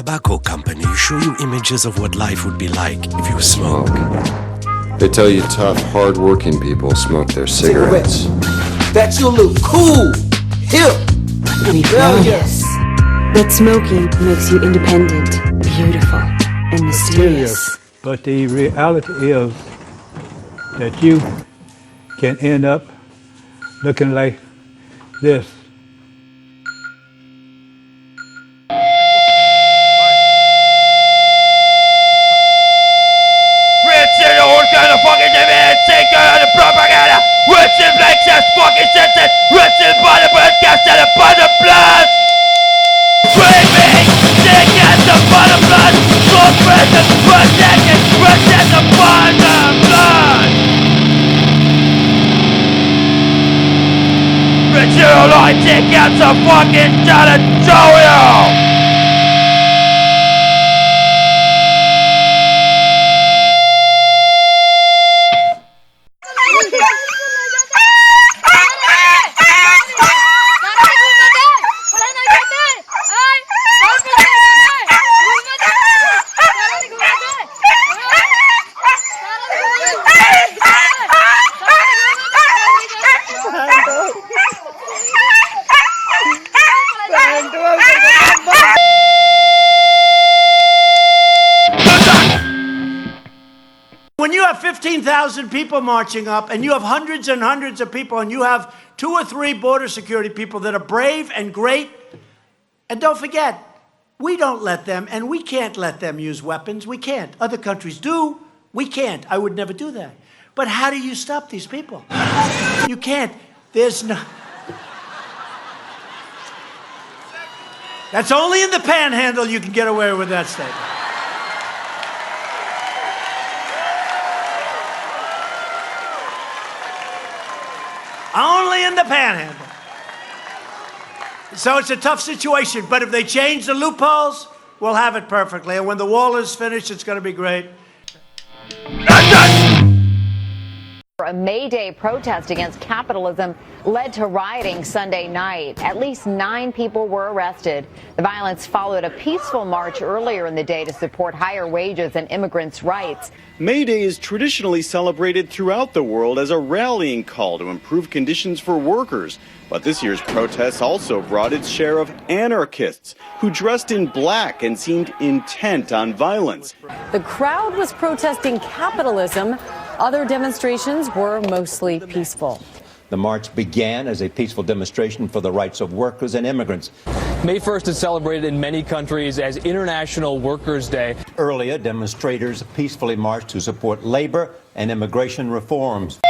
tobacco companies show you images of what life would be like if you smoke. They tell you tough, hard-working people smoke their cigarettes. That you look cool, hip, rebellious. That smoking makes you independent, beautiful, and mysterious. But the reality is that you can end up looking like this. Richard, all kind of fucking demand, taker of the propaganda. Richard makes us fucking sense. Richard by the broadcast and by the blood. Screaming, sick at the bottom blood. Full present, protected, protect the bottom blood. Richard, I take out the fucking territorial. When you have 15,000 people marching up and you have hundreds and hundreds of people and you have 2 or 3 border security people that are brave and great, and don't forget, we don't let them and we can't let them use weapons. We can't. Other countries do. We can't. I would never do that. But how do you stop these people? You can't. There's no... That's only in the panhandle you can get away with that statement. Only in the panhandle. So it's a tough situation, but if they change the loopholes, we'll have it perfectly. And when the wall is finished, it's going to be great. A May Day protest against capitalism led to rioting Sunday night. At least 9 people were arrested. The violence followed a peaceful march earlier in the day to support higher wages and immigrants' rights. May Day is traditionally celebrated throughout the world as a rallying call to improve conditions for workers. But this year's protests also brought its share of anarchists who dressed in black and seemed intent on violence. The crowd was protesting capitalism. Other demonstrations were mostly peaceful. The march began as a peaceful demonstration for the rights of workers and immigrants. May 1st is celebrated in many countries as International Workers' Day. Earlier, demonstrators peacefully marched to support labor and immigration reforms.